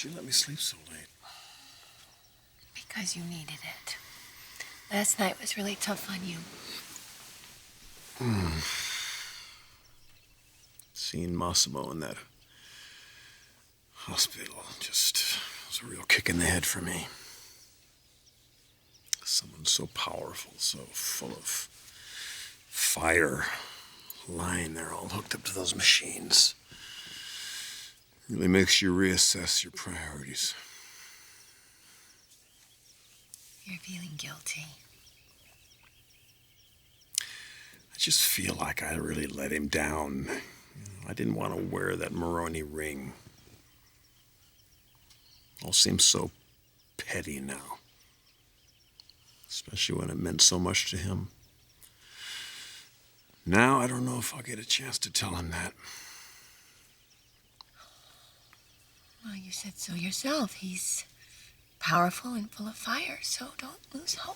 Why'd you let me sleep so late? Because you needed it. Last night was really tough on you. Seeing Massimo in that hospital just was a real kick in the head for me. Someone so powerful, so full of fire, lying there all hooked up to those machines. Really makes you reassess your priorities. You're feeling guilty. I just feel like I really let him down. I didn't want to wear that Moroni ring. All seems so petty now. Especially when it meant so much to him. Now I don't know if I'll get a chance to tell him that. Well, you said so yourself. He's powerful and full of fire, so don't lose hope.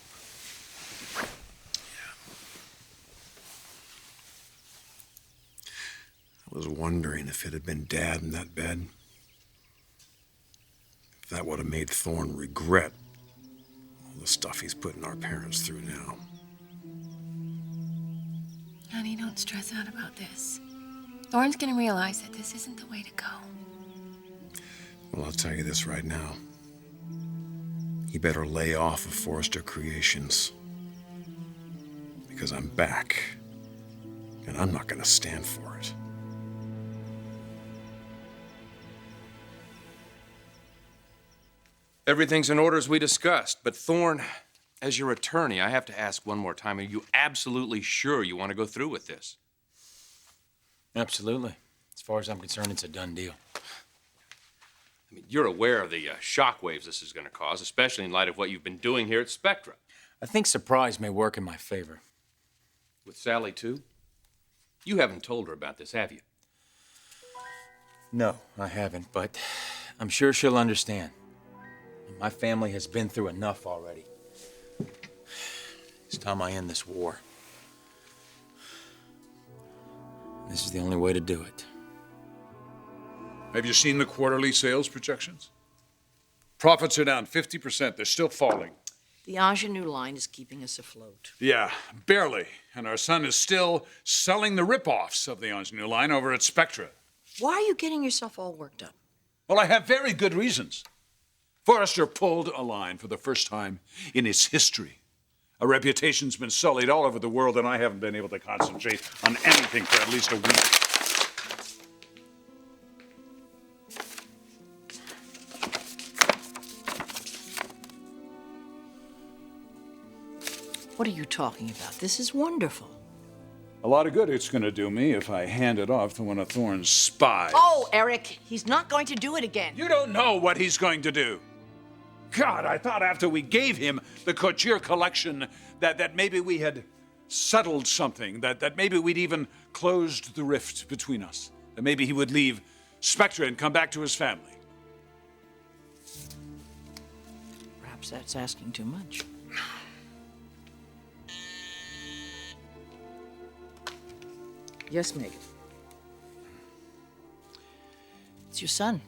I was wondering if it had been Dad in that bed, if that would have made Thorne regret all the stuff he's putting our parents through now. Honey, don't stress out about this. Thorne's gonna realize that this isn't the way to go. Well, I'll tell you this right now. He better lay off of Forrester Creations. Because I'm back. And I'm not gonna stand for it. Everything's in order as we discussed, but Thorne, as your attorney, I have to ask one more time, are you absolutely sure you want to go through with this? Absolutely. As far as I'm concerned, it's a done deal. I mean, you're aware of the shockwaves this is going to cause, especially in light of what you've been doing here at Spectra. I think surprise may work in my favor. With Sally, too? You haven't told her about this, have you? No, I haven't, but I'm sure she'll understand. My family has been through enough already. It's time I end this war. This is the only way to do it. Have you seen the quarterly sales projections? Profits are down 50%. They're still falling. The ingenue line is keeping us afloat. Yeah, barely. And our son is still selling the rip-offs of the ingenue line over at Spectra. Why are you getting yourself all worked up? Well, I have very good reasons. Forrester pulled a line for the first time in its history. Our reputation's been sullied all over the world, and I haven't been able to concentrate on anything for at least a week. What are you talking about? This is wonderful. A lot of good it's going to do me if I hand it off to one of Thorne's spies. Oh, Eric, he's not going to do it again. You don't know what he's going to do. God, I thought after we gave him the couture collection that maybe we had settled something, that maybe we'd even closed the rift between us, that maybe he would leave Spectra and come back to his family. Perhaps that's asking too much. Yes, Megan. It's your son.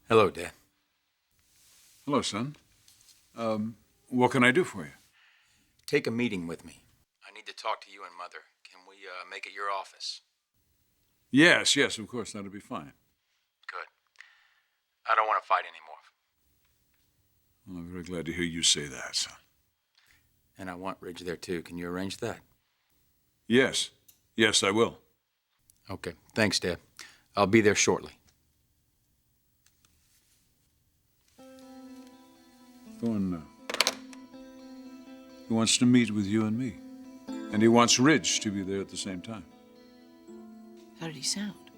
Hello, Dad. Hello, son. What can I do for you? Take a meeting with me. I need to talk to you and Mother. Can we make it your office? Yes, of course, that'll be fine. Good. I don't want to fight anymore. Well, I'm very glad to hear you say that, son. And I want Ridge there, too. Can you arrange that? Yes, I will. Okay. Thanks, Dad. I'll be there shortly. Thorne, he wants to meet with you and me. And he wants Ridge to be there at the same time. How did he sound?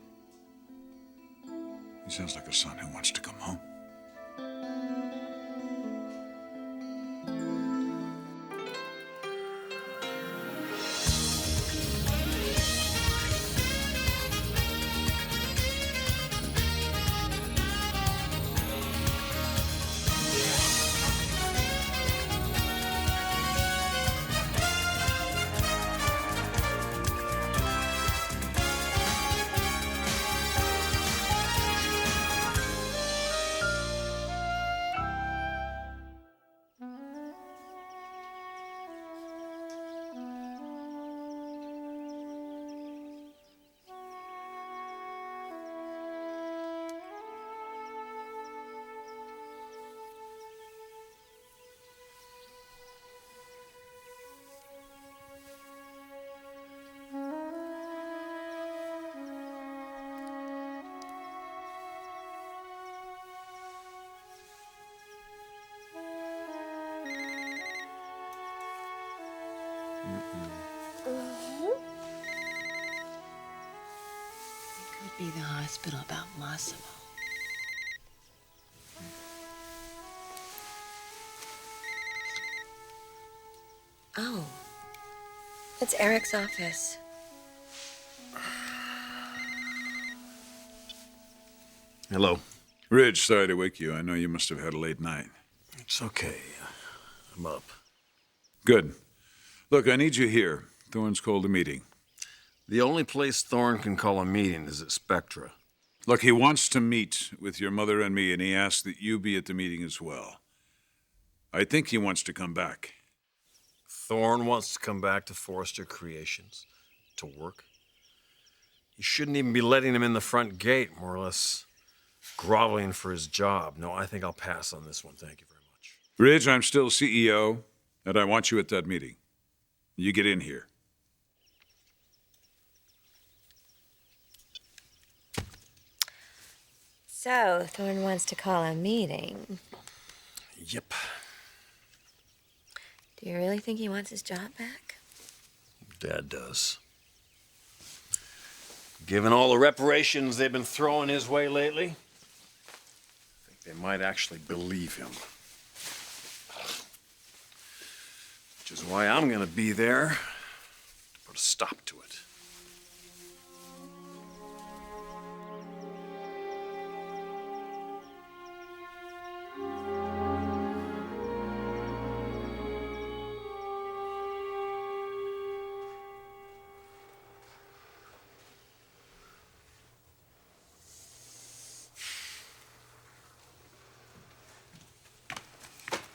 He sounds like a son who wants to come home. It could be the hospital about Massimo. Oh, it's Eric's office. Hello. Ridge, sorry to wake you. I know you must have had a late night. It's okay. I'm up. Good. Look, I need you here. Thorne's called a meeting. The only place Thorne can call a meeting is at Spectra. Look, he wants to meet with your mother and me, and he asked that you be at the meeting as well. I think he wants to come back. Thorne wants to come back to Forrester Creations to work. You shouldn't even be letting him in the front gate, more or less groveling for his job. No, I think I'll pass on this one. Thank you very much. Ridge, I'm still CEO, and I want you at that meeting. You get in here. So, Thorne wants to call a meeting. Yep. Do you really think he wants his job back? Dad does. Given all the reparations they've been throwing his way lately, I think they might actually believe him. Which is why I'm gonna be there to put a stop to it.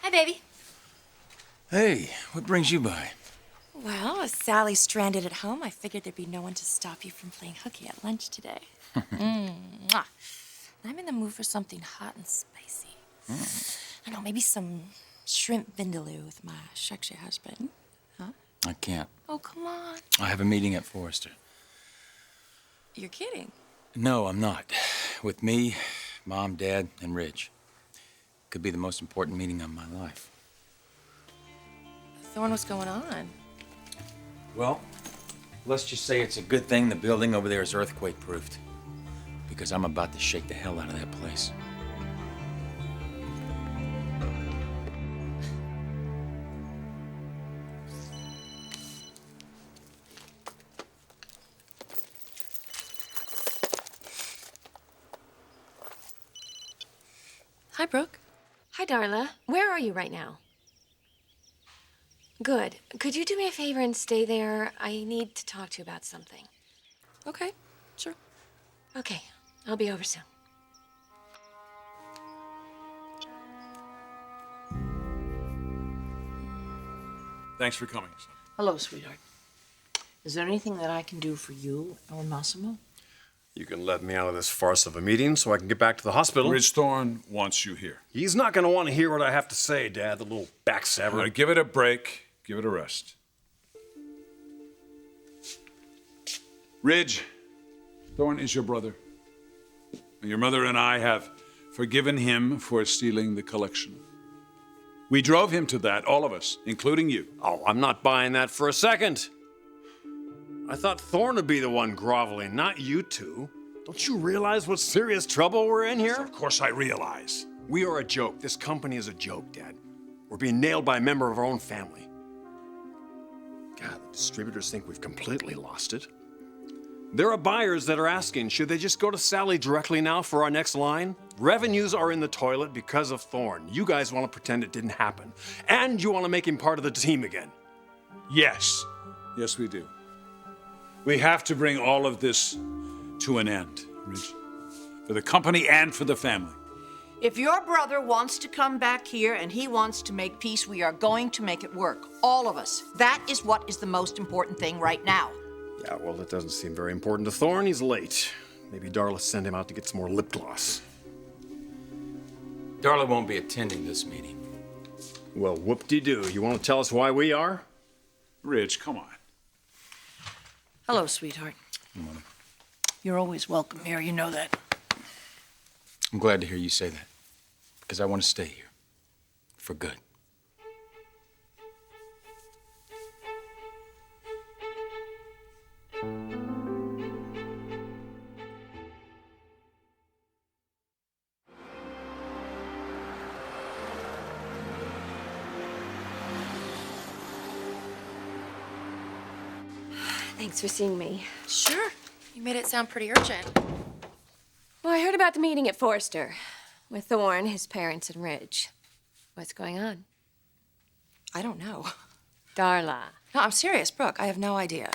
Hi, baby. Hey, what brings you by? Well, as Sally's stranded at home, I figured there'd be no one to stop you from playing hooky at lunch today. Mwah. I'm in the mood for something hot and spicy. I know, maybe some shrimp vindaloo with my sexy husband. Huh? I can't. Oh, come on. I have a meeting at Forrester. You're kidding. No, I'm not. With me, Mom, Dad, and Ridge. Could be the most important meeting of my life. Thorne, what's going on? Well, let's just say it's a good thing the building over there is earthquake-proofed. Because I'm about to shake the hell out of that place. Hi, Brooke. Hi, Darla. Where are you right now? Good. Could you do me a favor and stay there? I need to talk to you about something. Okay, sure. Okay, I'll be over soon. Thanks for coming, son. Hello, sweetheart. Is there anything that I can do for you or Massimo? You can let me out of this farce of a meeting so I can get back to the hospital. Ridge, Thorne wants you here. He's not gonna want to hear what I have to say, Dad, the little backstabber. Now, give it a break. Give it a rest. Ridge, Thorne is your brother. Your mother and I have forgiven him for stealing the collection. We drove him to that, all of us, including you. Oh, I'm not buying that for a second. I thought Thorne would be the one groveling, not you two. Don't you realize what serious trouble we're in here? Of course I realize. We are a joke. This company is a joke, Dad. We're being nailed by a member of our own family. God, the distributors think we've completely lost it. There are buyers that are asking, should they just go to Sally directly now for our next line? Revenues are in the toilet because of Thorne. You guys want to pretend it didn't happen. And you want to make him part of the team again. Yes. Yes, we do. We have to bring all of this to an end, Ridge. For the company and for the family. If your brother wants to come back here and he wants to make peace, we are going to make it work. All of us. That is what is the most important thing right now. Yeah, well, that doesn't seem very important to Thorne. He's late. Maybe Darla sent him out to get some more lip gloss. Darla won't be attending this meeting. Well, whoop-de-doo. You want to tell us why we are? Ridge, come on. Hello, sweetheart. Mom. You're always welcome here, you know that. I'm glad to hear you say that. Because I want to stay here. For good. Thanks for seeing me. Sure. You made it sound pretty urgent. Well, I heard about the meeting at Forrester with Thorne, his parents, and Ridge. What's going on? I don't know. Darla. No, I'm serious, Brooke. I have no idea.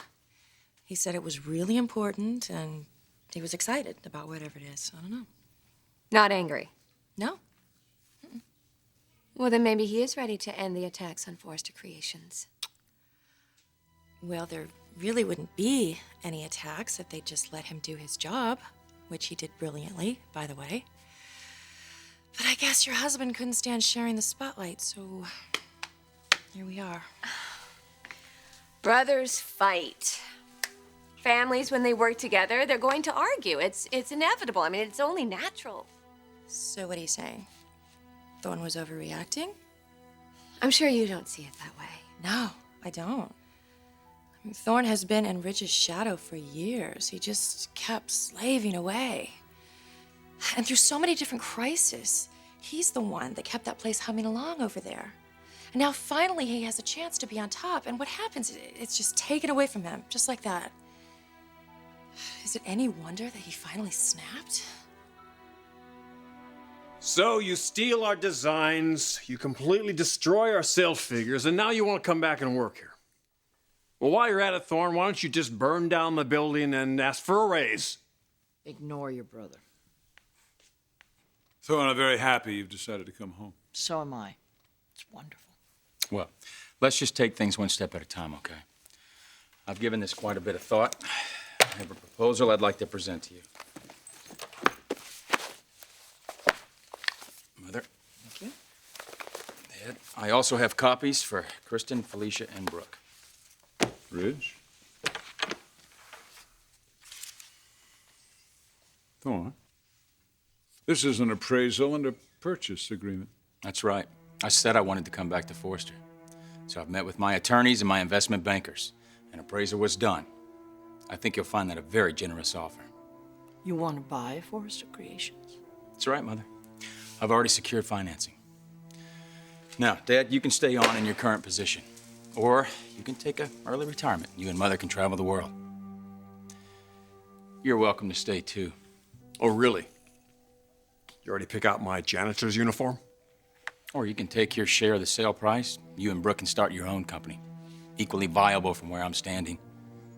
He said it was really important, and he was excited about whatever it is. I don't know. Not angry. No? Well, then maybe he is ready to end the attacks on Forrester Creations. Well, there really wouldn't be any attacks if they just let him do his job, which he did brilliantly, by the way. But I guess your husband couldn't stand sharing the spotlight, so here we are. Brothers fight. Families, when they work together, they're going to argue. It's inevitable. I mean, it's only natural. So what are you saying? Thorne was overreacting? I'm sure you don't see it that way. No, I don't. I mean, Thorne has been in Ridge's shadow for years. He just kept slaving away. And through so many different crises, he's the one that kept that place humming along over there. And now finally he has a chance to be on top, and what happens? It's just taken away from him, just like that. Is it any wonder that he finally snapped? So you steal our designs, you completely destroy our sales figures, and now you want to come back and work here. Well, while you're at it, Thorne, why don't you just burn down the building and ask for a raise? Ignore your brother. Thorne, I'm very happy you've decided to come home. So am I. It's wonderful. Well, let's just take things one step at a time, okay? I've given this quite a bit of thought. I have a proposal I'd like to present to you. Mother. Thank you. Dad, I also have copies for Kristen, Felicia, and Brooke. Ridge? Thorne? This is an appraisal and a purchase agreement. That's right. I said I wanted to come back to Forrester. So I've met with my attorneys and my investment bankers. An appraisal was done. I think you'll find that a very generous offer. You want to buy Forrester Creations? That's right, Mother. I've already secured financing. Now, Dad, you can stay on in your current position. Or you can take an early retirement. You and Mother can travel the world. You're welcome to stay, too. Oh, really? You already pick out my janitor's uniform? Or you can take your share of the sale price. You and Brooke can start your own company. Equally viable from where I'm standing.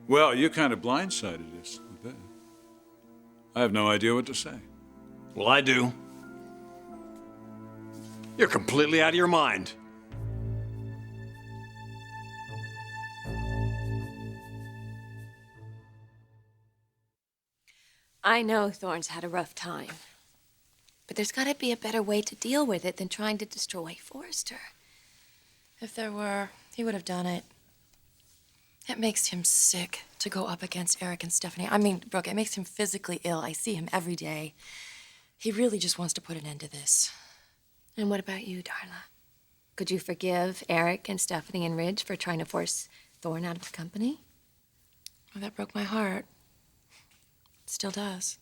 Well, you kind of blindsided us with that. I have no idea what to say. Well, I do. You're completely out of your mind. I know Thorne's had a rough time. But there's got to be a better way to deal with it than trying to destroy Forrester. If there were, he would have done it. It makes him sick to go up against Eric and Stephanie. I mean, Brooke, it makes him physically ill. I see him every day. He really just wants to put an end to this. And what about you, Darla? Could you forgive Eric and Stephanie and Ridge for trying to force Thorne out of the company? Well, that broke my heart. It still does.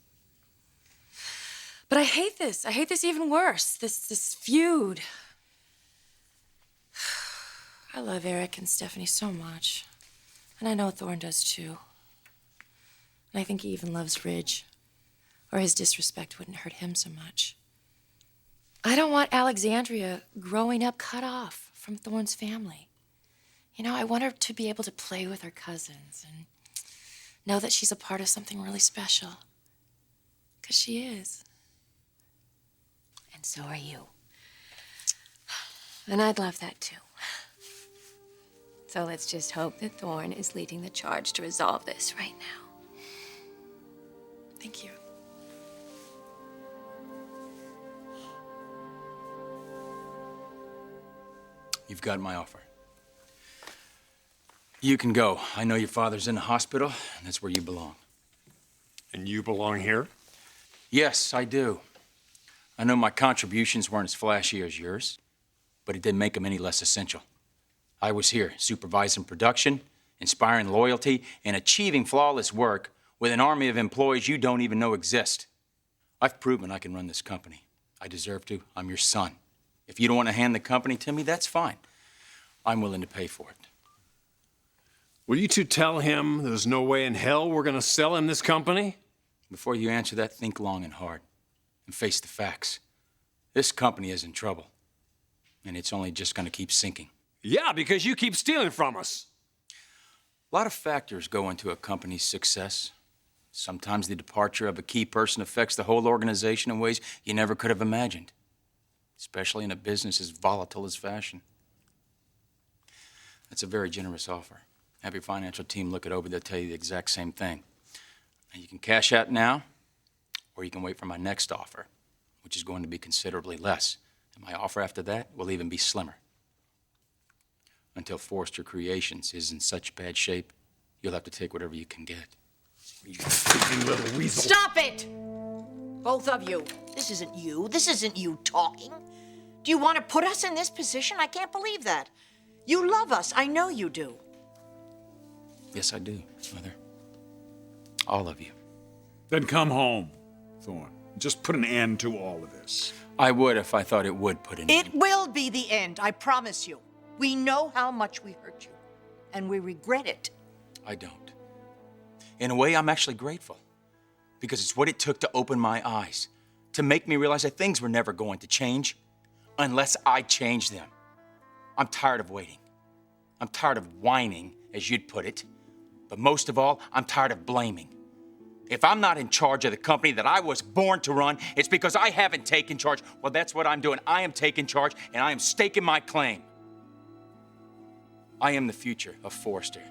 But I hate this. I hate this even worse. This feud. I love Eric and Stephanie so much. And I know Thorne does too. And I think he even loves Ridge. Or his disrespect wouldn't hurt him so much. I don't want Alexandria growing up cut off from Thorne's family. You know, I want her to be able to play with her cousins and know that she's a part of something really special. 'Cause she is. And so are you. And I'd love that too. So let's just hope that Thorne is leading the charge to resolve this right now. Thank you. You've got my offer. You can go. I know your father's in the hospital, and that's where you belong. And you belong here? Yes, I do. I know my contributions weren't as flashy as yours, but it didn't make them any less essential. I was here supervising production, inspiring loyalty, and achieving flawless work with an army of employees you don't even know exist. I've proven I can run this company. I deserve to. I'm your son. If you don't want to hand the company to me, that's fine. I'm willing to pay for it. Will you two tell him there's no way in hell we're gonna sell him this company? Before you answer that, think long and hard and face the facts. This company is in trouble, and it's only just going to keep sinking. Yeah, because you keep stealing from us. A lot of factors go into a company's success. Sometimes the departure of a key person affects the whole organization in ways you never could have imagined, especially in a business as volatile as fashion. That's a very generous offer. Have your financial team look it over. They'll tell you the exact same thing. And you can cash out now, or you can wait for my next offer, which is going to be considerably less. And my offer after that will even be slimmer. Until Forrester Creations is in such bad shape, you'll have to take whatever you can get. You freaking little weasel. Stop it! Both of you. This isn't you. This isn't you talking. Do you want to put us in this position? I can't believe that. You love us. I know you do. Yes, I do, Mother. All of you. Then come home, Thorne. Just put an end to all of this. I would if I thought it would put an end. It will be the end, I promise you. We know how much we hurt you, and we regret it. I don't. In a way, I'm actually grateful, because it's what it took to open my eyes, to make me realize that things were never going to change unless I changed them. I'm tired of waiting. I'm tired of whining, as you'd put it. But most of all, I'm tired of blaming. If I'm not in charge of the company that I was born to run, it's because I haven't taken charge. Well, that's what I'm doing. I am taking charge, and I am staking my claim. I am the future of Forrester.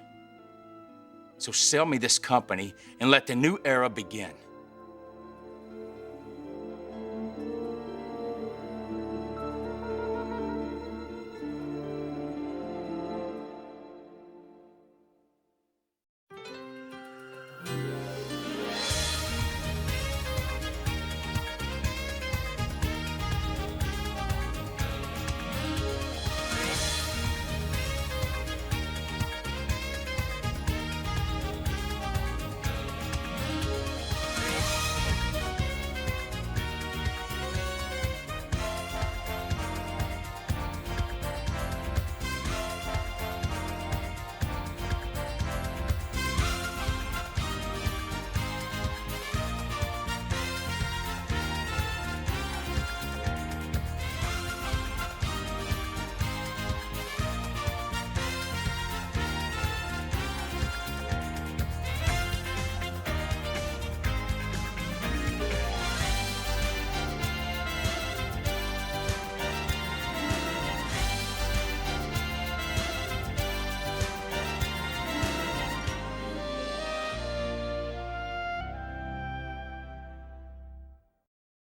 So sell me this company and let the new era begin.